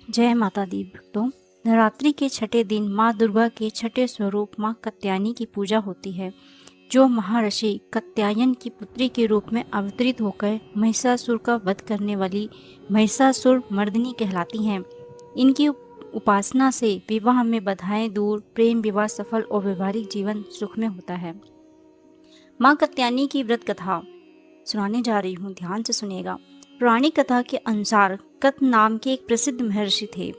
जय माता दी भक्तों। नवरात्रि के छठे दिन माँ दुर्गा के छठे स्वरूप माँ कात्यायनी की पूजा होती है, जो महर्षि कात्यायन की पुत्री के रूप में अवतरित होकर महिषासुर का वध करने वाली महिषासुर मर्दिनी कहलाती हैं। इनकी उपासना से विवाह में बाधाएं दूर, प्रेम विवाह सफल और व्यवहारिक जीवन सुख में होता है। माँ कात्यायनी की व्रत कथा सुनाने जा रही हूँ, ध्यान से सुनिएगा। पौराणिक कथा के अनुसार कत नाम के एक प्रसिद्ध महर्षि थे।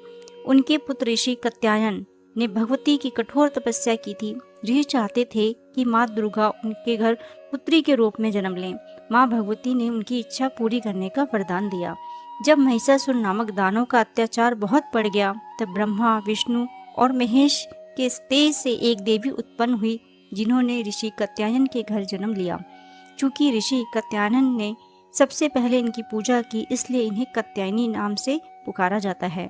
उनके पुत्र ऋषि कात्यायन ने भगवती की कठोर तपस्या की थी। ऋषि चाहते थे कि माँ दुर्गा उनके घर पुत्री के रूप में जन्म लें। माँ भगवती ने उनकी इच्छा पूरी करने का वरदान दिया। जब महिषासुर नामक दानव का अत्याचार बहुत बढ़ गया, तब ब्रह्मा, विष्णु और महेश के तेज से एक देवी उत्पन्न हुई, जिन्होंने ऋषि कात्यायन के घर जन्म लिया। चूंकि ऋषि कात्यायन ने सबसे पहले इनकी पूजा की, इसलिए इन्हें कात्यायनी नाम से पुकारा जाता है।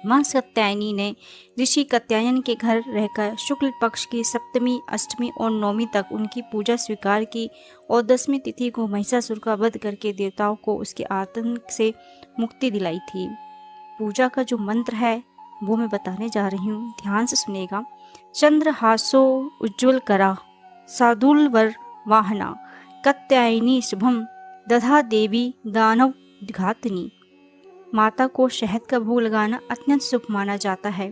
माँ कात्यायनी ने ऋषि कात्यायन के घर रहकर शुक्ल पक्ष की सप्तमी, अष्टमी और नौमी तक उनकी पूजा स्वीकार की और 10वीं तिथि को महिषासुर का वध करके देवताओं को उसके आतंक से मुक्ति दिलाई थी। पूजा का जो मंत्र है वो मैं बताने जा रही हूँ, ध्यान से सुनेगा। चंद्रहासो उज्ज्वल करा, सादुलवर वाहना, कात्यायनी शुभम दधा देवी दानव घातनी। माता को शहद का भोग लगाना अत्यंत शुभ माना जाता है।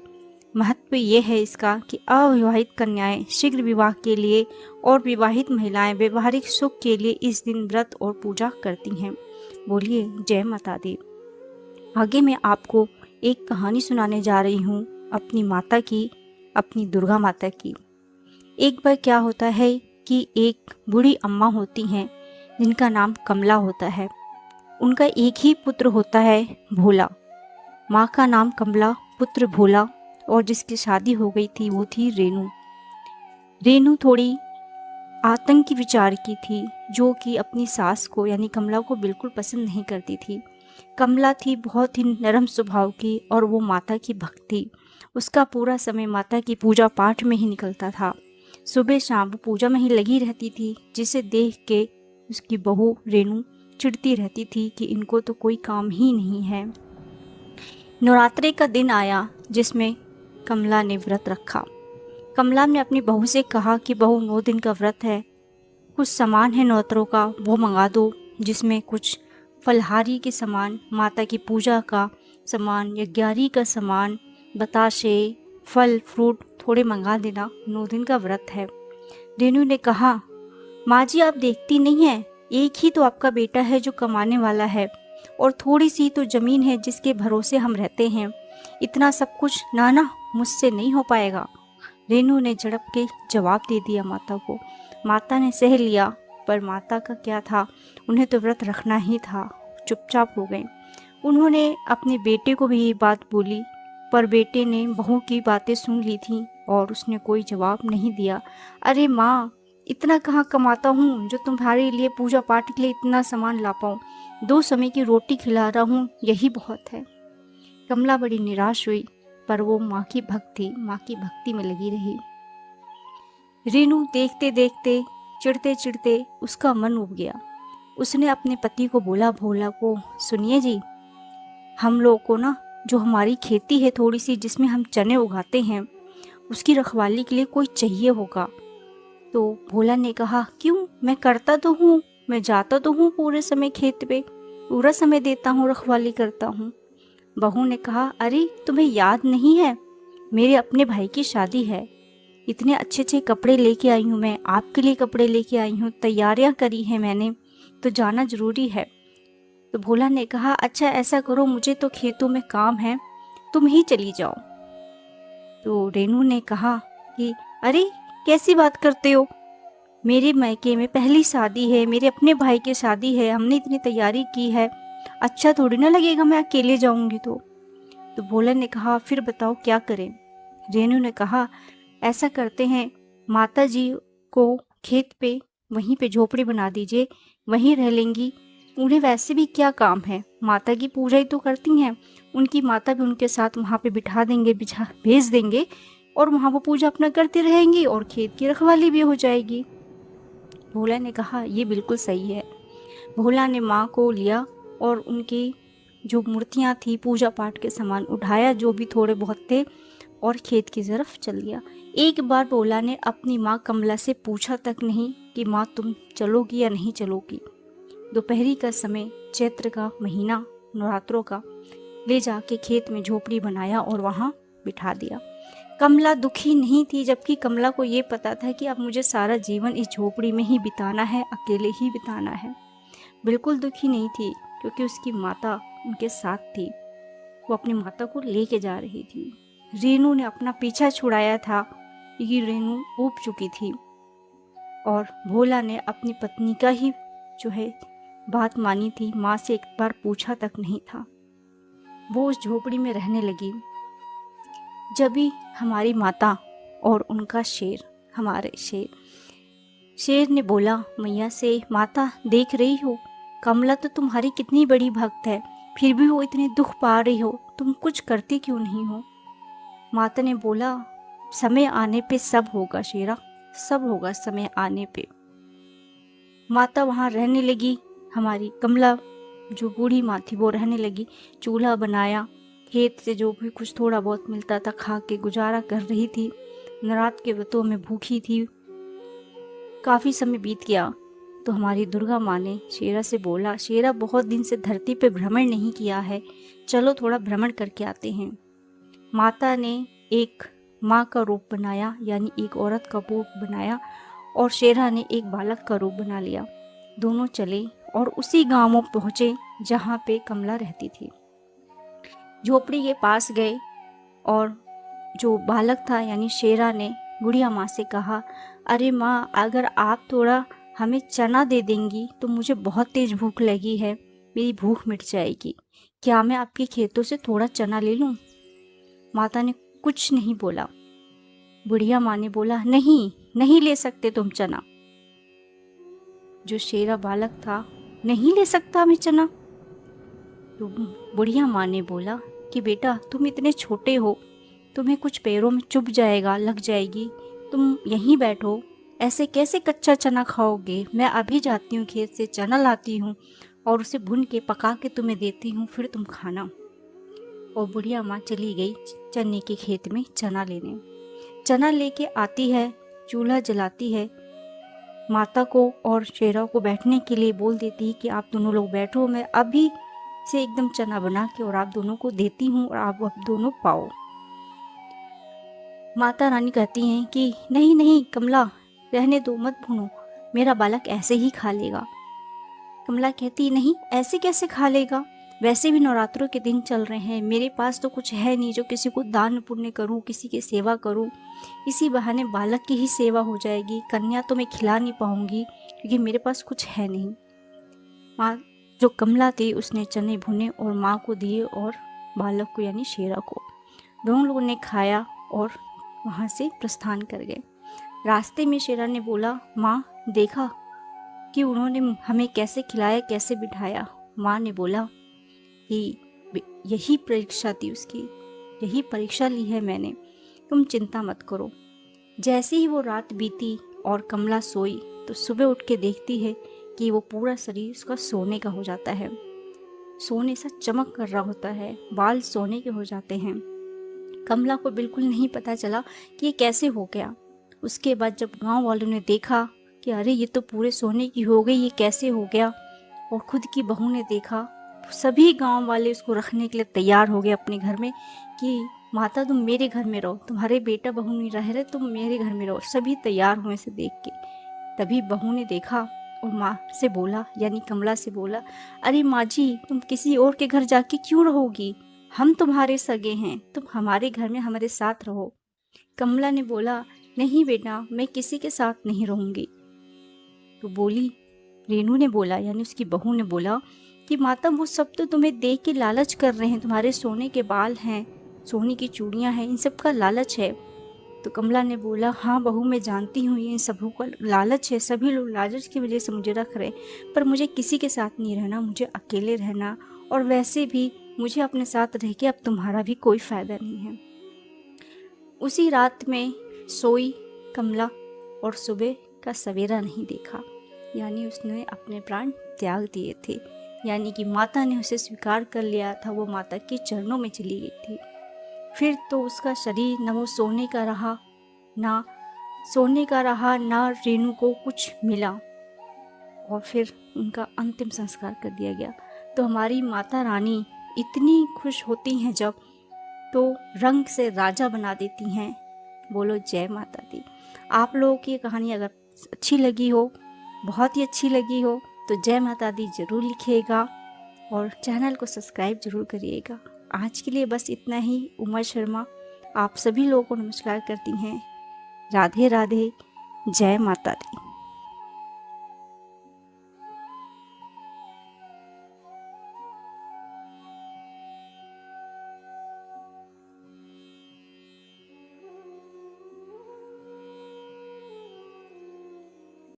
महत्व ये है इसका कि अविवाहित कन्याएं शीघ्र विवाह के लिए और विवाहित महिलाएं व्यवहारिक सुख के लिए इस दिन व्रत और पूजा करती हैं। बोलिए जय माता दी। आगे मैं आपको एक कहानी सुनाने जा रही हूँ अपनी माता की, अपनी दुर्गा माता की। एक बार क्या होता है कि एक बूढ़ी अम्मा होती हैं जिनका नाम कमला होता है। उनका एक ही पुत्र होता है, भोला। माँ का नाम कमला, पुत्र भोला, और जिसकी शादी हो गई थी वो थी रेणु। रेणु थोड़ी आतंकी विचार की थी, जो कि अपनी सास को यानी कमला को बिल्कुल पसंद नहीं करती थी। कमला थी बहुत ही नरम स्वभाव की और वो माता की भक्त थी। उसका पूरा समय माता की पूजा पाठ में ही निकलता था। सुबह शाम वो पूजा में ही लगी रहती थी, जिसे देख के उसकी बहू रेणु चिढ़ती रहती थी कि इनको तो कोई काम ही नहीं है। नवरात्रि का दिन आया जिसमें कमला ने व्रत रखा। कमला ने अपनी बहू से कहा कि बहू 9 दिन का व्रत है, कुछ सामान है नवरात्रों का वो मंगा दो, जिसमें कुछ फलहारी के सामान, माता की पूजा का सामान, यज्ञारी का सामान, बताशे, फल फ्रूट थोड़े मंगा देना, 9 दिन का व्रत है। रेणु ने कहा, माँ जी आप देखती नहीं है, एक ही तो आपका बेटा है जो कमाने वाला है, और थोड़ी सी तो जमीन है जिसके भरोसे हम रहते हैं। इतना सब कुछ नाना मुझसे नहीं हो पाएगा। रेणु ने झड़प के जवाब दे दिया माता को। माता ने सह लिया, पर माता का क्या था, उन्हें तो व्रत रखना ही था। चुपचाप हो गए। उन्होंने अपने बेटे को भी ये बात बोली, पर बेटे ने बहू की बातें सुन ली थी और उसने कोई जवाब नहीं दिया। अरे माँ, इतना कहाँ कमाता हूँ जो तुम्हारे लिए पूजा पाठ के लिए इतना सामान ला पाऊँ। 2 समय की रोटी खिला रहा हूँ, यही बहुत है। कमला बड़ी निराश हुई, पर वो माँ की भक्त थी, माँ की भक्ति में लगी रही। रेणु देखते देखते, चिढ़ते चिढ़ते उसका मन उब गया। उसने अपने पति को बोला, भोला को, सुनिए जी, हम लोग को ना जो हमारी खेती है थोड़ी सी, जिसमें हम चने उगाते हैं, उसकी रखवाली के लिए कोई चाहिए होगा। तो भोला ने कहा, क्यों, मैं करता तो हूँ, मैं जाता तो हूँ पूरे समय खेत पे, पूरा समय देता हूँ, रखवाली करता हूँ। बहू ने कहा, अरे तुम्हें याद नहीं है, मेरे अपने भाई की शादी है, इतने अच्छे अच्छे कपड़े लेके आई हूँ, मैं आपके लिए कपड़े लेके आई हूँ, तैयारियाँ करी हैं मैंने, तो जाना जरूरी है। तो भोला ने कहा, अच्छा ऐसा करो, मुझे तो खेतों में काम है, तुम ही चली जाओ। तो रेणु ने कहा कि अरे कैसी बात करते हो, मेरे मायके में पहली शादी है, मेरे अपने भाई की शादी है, हमने इतनी तैयारी की है, अच्छा थोड़ी ना लगेगा मैं अकेले जाऊंगी तो भोला ने कहा, फिर बताओ क्या करें। रेणु ने कहा, ऐसा करते हैं, माता जी को खेत पे वहीं पे झोपड़ी बना दीजिए, वहीं रह लेंगी, उन्हें वैसे भी क्या काम है, माता की पूजा ही तो करती हैं, उनकी माता भी उनके साथ वहाँ पे बिठा देंगे, भेज देंगे, और वहाँ वो पूजा अपना करती रहेंगी और खेत की रखवाली भी हो जाएगी। भोला ने कहा, ये बिल्कुल सही है। भोला ने माँ को लिया और उनकी जो मूर्तियाँ थी पूजा पाठ के सामान उठाया जो भी थोड़े बहुत थे और खेत की तरफ चल गया। एक बार भोला ने अपनी माँ कमला से पूछा तक नहीं कि माँ तुम चलोगी या नहीं चलोगी। दोपहरी का समय, चैत्र का महीना, नवरात्रों का, ले जाके खेत में झोपड़ी बनाया और वहाँ बिठा दिया। कमला दुखी नहीं थी, जबकि कमला को ये पता था कि अब मुझे सारा जीवन इस झोपड़ी में ही बिताना है, अकेले ही बिताना है। बिल्कुल दुखी नहीं थी, क्योंकि उसकी माता उनके साथ थी। वो अपनी माता को लेके जा रही थी। रेनू ने अपना पीछा छुड़ाया था क्योंकि रेनू ऊब चुकी थी, और भोला ने अपनी पत्नी का ही जो है बात मानी थी। माँ से एक बार पूछा तक नहीं था। वो उस झोपड़ी में रहने लगी। जब भी हमारी माता और उनका शेर, हमारे शेर ने बोला मैया से, माता देख रही हो कमला तो तुम्हारी कितनी बड़ी भक्त है, फिर भी वो इतने दुख पा रही हो, तुम कुछ करती क्यों नहीं हो। माता ने बोला समय आने पे सब होगा शेरा, सब होगा समय आने पे। माता वहाँ रहने लगी। हमारी कमला जो बूढ़ी माँ थी वो रहने लगी। चूल्हा बनाया, खेत से जो भी कुछ थोड़ा बहुत मिलता था खा के गुजारा कर रही थी। नवरात्र के व्रतों में भूखी थी। काफ़ी समय बीत गया तो हमारी दुर्गा माँ ने शेरा से बोला, शेरा बहुत दिन से धरती पे भ्रमण नहीं किया है, चलो थोड़ा भ्रमण करके आते हैं। माता ने एक माँ का रूप बनाया, यानी एक औरत का रूप बनाया, और शेरा ने एक बालक का रूप बना लिया। दोनों चले और उसी गांव में पहुँचे जहाँ पे कमला रहती थी। झोपड़ी के पास गए और जो बालक था यानी शेरा ने बुढ़िया माँ से कहा, अरे माँ अगर आप थोड़ा हमें चना दे देंगी तो मुझे बहुत तेज भूख लगी है, मेरी भूख मिट जाएगी, क्या मैं आपके खेतों से थोड़ा चना ले लूँ। माता ने कुछ नहीं बोला। बुढ़िया माँ ने बोला, नहीं नहीं ले सकते तुम चना। जो शेरा बालक था, नहीं ले सकता मैं चना। तो बुढ़िया माँ ने बोला कि बेटा तुम इतने छोटे हो, तुम्हें कुछ पैरों में चुभ जाएगा, लग जाएगी, तुम यहीं बैठो, ऐसे कैसे कच्चा चना खाओगे। मैं अभी जाती हूँ खेत से चना लाती हूँ और उसे भून के पका के तुम्हें देती हूँ, फिर तुम खाना। और बुढ़िया माँ चली गई चने के खेत में चना लेने। चना लेके आती है, चूल्हा जलाती है, माता को और शेरा को बैठने के लिए बोल देती है कि आप दोनों लोग बैठो, मैं अभी से एकदम चना बना के और आप दोनों को देती हूँ और आप दोनों पाओ। माता रानी कहती हैं कि नहीं नहीं कमला, रहने दो, मत भूनो, मेरा बालक ऐसे ही खा लेगा। कमला कहती नहीं, ऐसे कैसे खा लेगा, वैसे भी नवरात्रों के दिन चल रहे हैं, मेरे पास तो कुछ है नहीं जो किसी को दान पुण्य करूं, किसी की सेवा करूं, इसी बहाने बालक की ही सेवा हो जाएगी, कन्या तो मैं खिला नहीं पाऊंगी क्योंकि मेरे पास कुछ है नहीं। माँ जो कमला थी उसने चने भुने और माँ को दिए और बालक को यानी शेरा को। दोनों लोगों ने खाया और वहाँ से प्रस्थान कर गए। रास्ते में शेरा ने बोला, माँ देखा कि उन्होंने हमें कैसे खिलाया, कैसे बिठाया। माँ ने बोला कि यही परीक्षा थी उसकी, यही परीक्षा ली है मैंने, तुम चिंता मत करो। जैसे ही वो रात बीती और कमला सोई तो सुबह उठ के देखती है कि वो पूरा शरीर उसका सोने का हो जाता है, सोने सा चमक कर रहा होता है, बाल सोने के हो जाते हैं। कमला को बिल्कुल नहीं पता चला कि ये कैसे हो गया। उसके बाद जब गांव वालों ने देखा कि अरे ये तो पूरे सोने की हो गई, ये कैसे हो गया, और खुद की बहू ने देखा, सभी गांव वाले उसको रखने के लिए तैयार हो गए अपने घर में कि माता तुम मेरे घर में रहो, तुम्हारे बेटा बहू नहीं रह रहे, तुम मेरे घर में रहो। सभी तैयार हुए से देख के। तभी बहू ने देखा और माँ से बोला, यानी कमला से बोला, अरे माँ जी तुम किसी और के घर जाके क्यों रहोगी, हम तुम्हारे सगे हैं, तुम हमारे घर में हमारे साथ रहो। कमला ने बोला, नहीं बेटा मैं किसी के साथ नहीं रहूँगी। तो बोली, रेनू ने बोला यानी उसकी बहू ने बोला कि माता वो सब तो तुम्हें देख के लालच कर रहे हैं, तुम्हारे सोने के बाल हैं, सोने की चूड़ियाँ हैं, इन सब का लालच है। तो कमला ने बोला, हाँ बहू मैं जानती हूँ ये सबों का लालच है, सभी लोग लालच की वजह से मुझे रख रहे, पर मुझे किसी के साथ नहीं रहना, मुझे अकेले रहना, और वैसे भी मुझे अपने साथ रह के अब तुम्हारा भी कोई फ़ायदा नहीं है। उसी रात में सोई कमला और सुबह का सवेरा नहीं देखा, यानी उसने अपने प्राण त्याग दिए थे। यानी कि माता ने उसे स्वीकार कर लिया था, वो माता के चरणों में चली गई थी। फिर तो उसका शरीर न वो सोने का रहा, ना रेणु को कुछ मिला, और फिर उनका अंतिम संस्कार कर दिया गया। तो हमारी माता रानी इतनी खुश होती हैं जब, तो रंग से राजा बना देती हैं। बोलो जय माता दी। आप लोगों की ये कहानी अगर अच्छी लगी हो, बहुत ही अच्छी लगी हो, तो जय माता दी ज़रूर लिखिएगा और चैनल को सब्सक्राइब ज़रूर करिएगा। आज के लिए बस इतना ही। उमा शर्मा आप सभी लोगों को नमस्कार करती हैं। राधे राधे, जय माता दी।